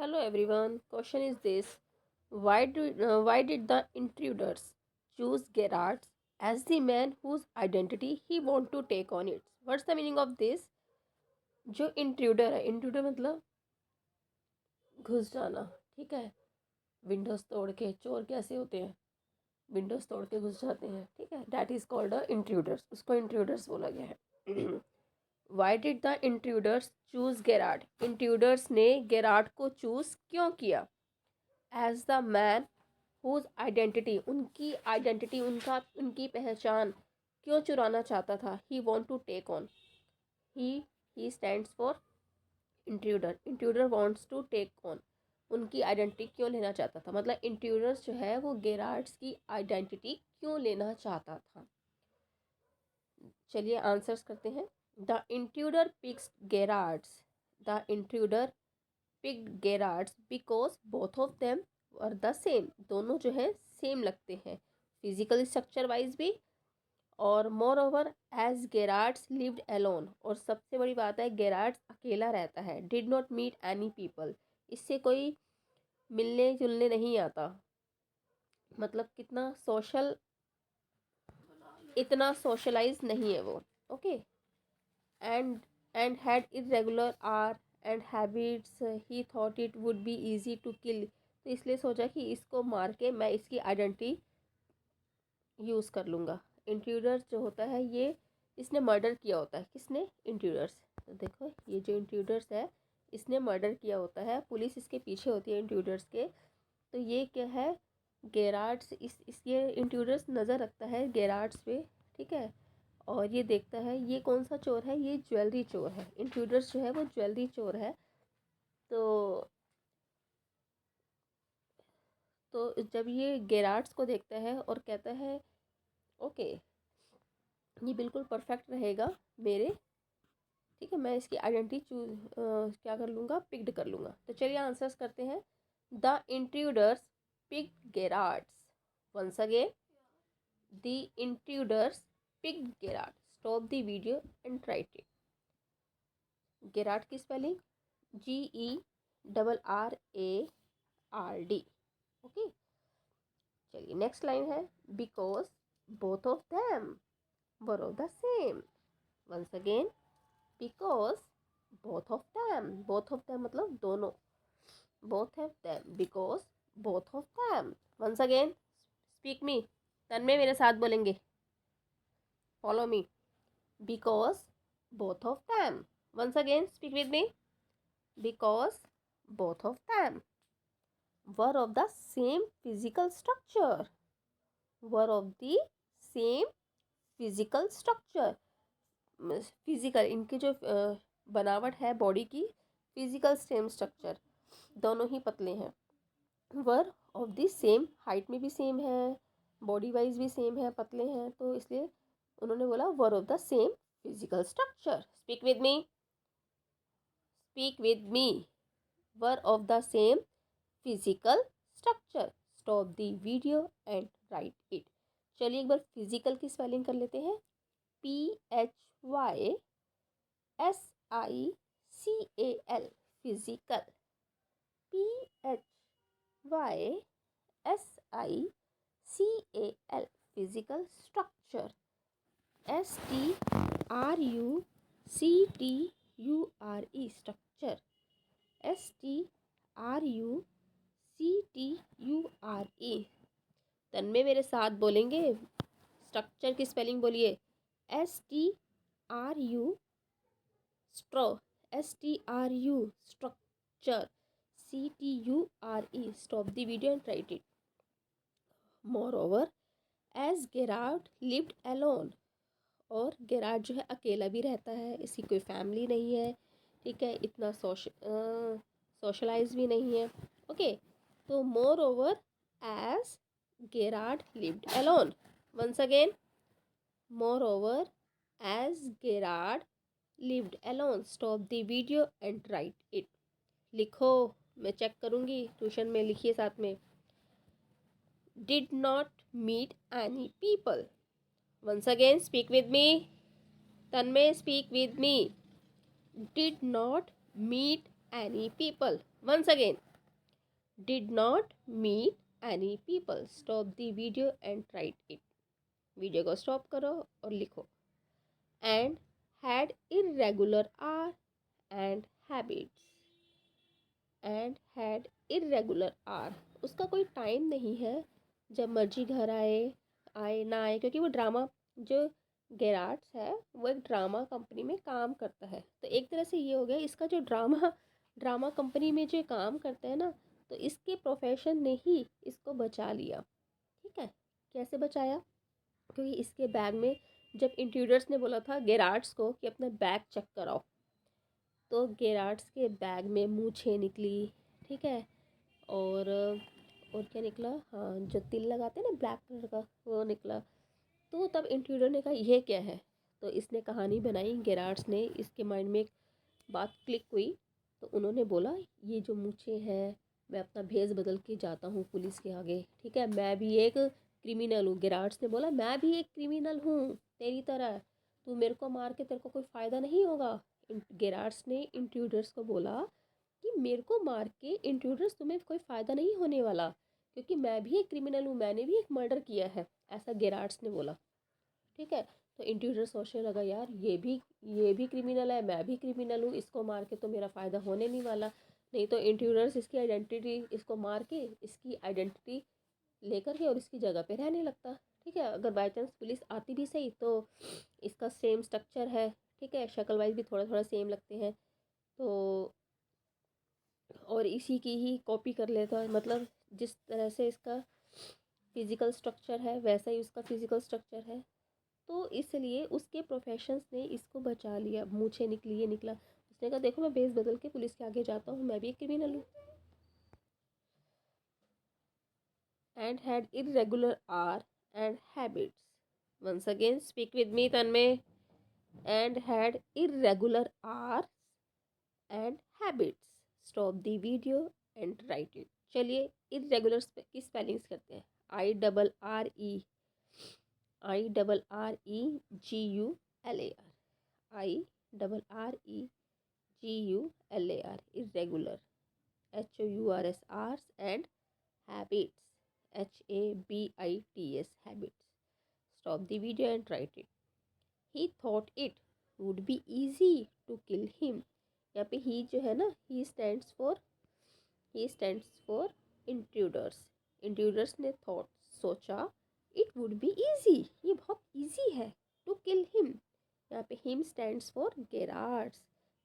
Hello everyone. Question is this: why did the intruders choose Gerard as the man whose identity he want to take on it? What's the meaning of this? जो intruder है, intruder मतलब घुस जाना, ठीक है। Windows तोड़ के चोर कैसे होते हैं? विंडोज तोड़ के घुस जाते हैं, ठीक है। That is called a intruders, उसको इंट्रूडर्स बोला गया है। Why did the intruders choose Gerard? Intruders ने गेराड को चूज क्यों किया as the man whose identity, उनकी पहचान क्यों चुराना चाहता था? He want to take on, he stands for intruder, intruder wants to take on, उनकी आइडेंटिटी क्यों लेना चाहता था, मतलब इंट्रूडर्स जो है वो गेरार्ड्स की आइडेंटिटी क्यों लेना चाहता था। चलिए आंसर्स करते हैं। The intruder picks Gerard's, the intruder picked Gerard's because both of them are the same, दोनों जो है सेम लगते हैं फिजिकल स्ट्रक्चर वाइज भी, और moreover as Gerard's lived alone, और सबसे बड़ी बात है गेरार्ड्स अकेला रहता है। Did not meet any people, इससे कोई मिलने जुलने नहीं आता, मतलब कितना सोशल, इतना सोशलाइज नहीं है वो, okay. And had irregular hours and habits, he thought it would be easy to kill, तो इसलिए सोचा कि इसको मार के मैं इसकी आइडेंटिटी यूज़ कर लूँगा। इंट्रूडर्स जो होता है ये, इसने मर्डर किया होता है। किसने? इंट्रूडर्स। तो देखो ये जो इंट्रूडर्स है इसने मर्डर किया होता है, पुलिस इसके पीछे होती है इंट्रूडर्स के। तो ये क्या है? गेरार्ड्स, इस ये इंट्रूडर्स नज़र रखता है गेरार्ड्स पे, ठीक है। और ये देखता है ये कौन सा चोर है, ये ज्वेलरी चोर है। इंट्रूडर्स जो है वो ज्वेलरी चोर है। तो जब ये गेरार्ड्स को देखता है और कहता है ओके ये बिल्कुल परफेक्ट रहेगा मेरे, ठीक है, मैं इसकी आइडेंटिटी क्या कर लूँगा, पिक्ड कर लूँगा। तो चलिए आंसर्स करते हैं। The intruders picked Gerrards, once again the intruders picked Gerrard. Stop the video and write it. Gerrard की स्पेलिंग GERRARD, ओके। चलिए नेक्स्ट लाइन है, because both of them were of the same. Once again, because both of them मतलब दोनों, both of them, because both of them. Once again, speak me, Tanmay मेरे साथ बोलेंगे, follow me. Because both of them, once again speak with me, because both of them were of the same physical structure, were of the same physical structure, physical इनकी जो बनावट है body की, physical same structure, दोनों ही पतले हैं। वर of the same, height में भी सेम है, बॉडी वाइज भी सेम है, पतले हैं, तो इसलिए उन्होंने बोला वर of the same physical structure. Speak with me, speak with me, were of the same physical structure. Stop the video and write it. चलिए एक बार फिजिकल की स्पेलिंग कर लेते हैं। PHYSICAL, physical. PHYSICAL, physical structure. STRUCTURE, structure. STRUCTURE। तन्मय मेरे साथ बोलेंगे, स्ट्रक्चर की स्पेलिंग बोलिए। STRU स्ट्रो, STRU structure, CTURE। Stop the video and write it. Moreover as Gerard lived alone, और गेरार्ड जो है अकेला भी रहता है, इसकी कोई फैमिली नहीं है, ठीक है, इतना सोशलाइज भी नहीं है, ओके। तो moreover as Gerard lived alone, once again, moreover as Gerard lived alone. Stop the video and write it. लिखो, मैं चेक करूँगी, ट्यूशन में लिखिए साथ में। Did not meet any people, once again speak with me, Tanmay speak with me. Did not meet any people, once again Did not meet any people. Stop the video and write it. Video को stop करो और लिखो. And had irregular hour and habits. And had irregular hour. उसका कोई time नहीं है, जब मर्जी घर आए आए ना आए, क्योंकि वो ड्रामा जो गेराट्स है वो एक ड्रामा कंपनी में काम करता है. तो एक तरह से ये हो गया इसका जो ड्रामा कंपनी में जो काम करता है ना, तो इसके प्रोफेशन ने ही इसको बचा लिया. ठीक है, कैसे बचाया? क्योंकि इसके बैग में जब इंट्रूडर्स ने बोला था गेराट्स को कि अपना बैग चेक कराओ, तो गेराट्स के बैग में मूछें निकली. ठीक है, और क्या निकला, हाँ जो तिल लगाते हैं ना ब्लैक कलर का, वो निकला. तो तब इंट्रूडर ने कहा ये क्या है, तो इसने कहानी बनाई. गेराट्स ने, इसके माइंड में एक बात क्लिक हुई, तो उन्होंने बोला ये जो मूछें हैं, मैं अपना भेस बदल के जाता हूँ पुलिस के आगे. ठीक है, मैं भी एक क्रिमिनल हूँ. गेराट्स ने बोला मैं भी एक क्रिमिनल हूँ तेरी तरह, तू मेरे को मार के तेरे को कोई फ़ायदा नहीं होगा. गेराट्स ने इंट्रूडर्स को बोला कि मेरे को मार के इंट्रूडर्स तुम्हें कोई फ़ायदा नहीं होने वाला, क्योंकि मैं भी एक क्रिमिनल हूँ, मैंने भी एक मर्डर किया है, ऐसा गेराट्स ने बोला. ठीक है, तो इंट्रूडर सोचने लगा यार ये भी क्रिमिनल है, मैं भी क्रिमिनल हूँ, इसको मार के तो मेरा फ़ायदा होने नहीं वाला. नहीं तो इंट्रूडर्स इसकी आइडेंटिटी, इसको मार के इसकी आइडेंटिटी लेकर के और इसकी जगह पे रहने लगता. ठीक है, अगर बाई चांस पुलिस आती भी सही तो इसका सेम स्ट्रक्चर है. ठीक है, शक्ल वाइज भी थोड़ा थोड़ा सेम लगते हैं, तो और इसी की ही कॉपी कर लेता है. मतलब जिस तरह से इसका फिज़िकल स्ट्रक्चर है वैसा ही उसका फिज़िकल स्ट्रक्चर है, तो इसलिए उसके प्रोफेशंस ने इसको बचा लिया. मूछें निकली, ये निकला, उसने कहा देखो मैं भेस बदल के पुलिस के आगे जाता हूँ, मैं भी एक क्रिमिनल हूँ. And had irregular hours and habits. Once again speak with me Tanmay. And had irregular hours and habits. Stop the video and write it. चलिए इरेगुलर की स्पेलिंग्स करते हैं. IRREGULAR. IRREGULAR. irregular. HOURS and habits. HABITS. habits. Stop the video and write it. He thought it would be easy to kill him. यहाँ पे he जो है ना, he stands for intruders. Intruders ने thought, सोचा, it would be easy, ये बहुत easy है, to kill him. यहाँ पे him stands for Gerards.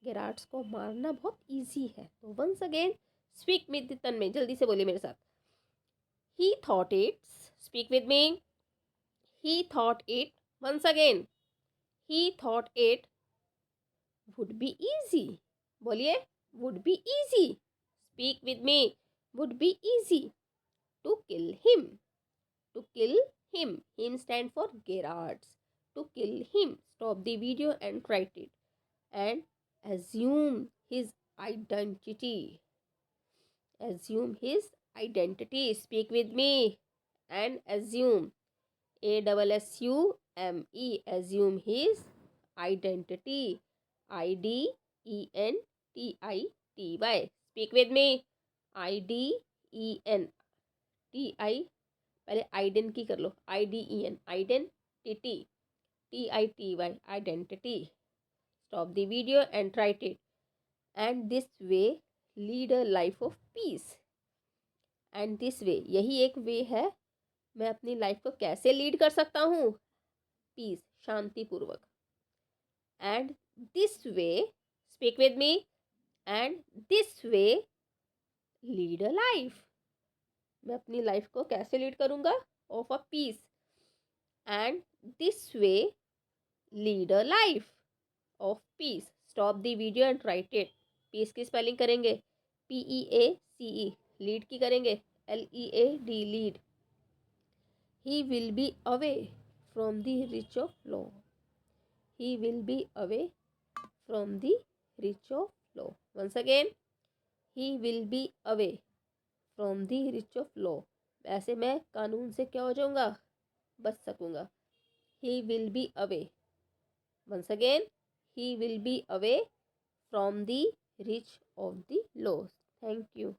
Gerards को मारना बहुत easy है. तो once again speak with तन्मय, जल्दी से बोलिए मेरे साथ. He thought it. Speak with me. He thought it. Once again. He thought it would be easy. बोलिए, would be easy. Speak with me. Would be easy to kill him. To kill him. Him stand for Gerards. To kill him. Stop the video and write it. And assume his identity. Assume his identity. Speak with me. And assume. ASSUME. Assume his identity. IDENTITY. Speak with me. IDENTI. पहले आइडेन की कर लो. IDEN. Identity. TITY. Identity. Stop the video and write it. And this way lead a life of peace. And this way, यही एक वे है, मैं अपनी life को कैसे लीड कर सकता हूँ. पीस, शांतिपूर्वक. And this way, speak with me. And this way lead a life. मैं अपनी लाइफ को कैसे लीड करूँगा? Of a peace. And this way lead a life of peace. Stop the video and write it. Peace की spelling करेंगे PEACE. Lead की करेंगे LEAD. Lead. He will be away from the reach of law. He will be away from the reach of law. Once again, he will be away from the reach of law. ऐसे मैं कानून से क्या हो जाऊँगा? बच सकूँगा. He will be away. Once again, he will be away from the reach of the law. Thank you.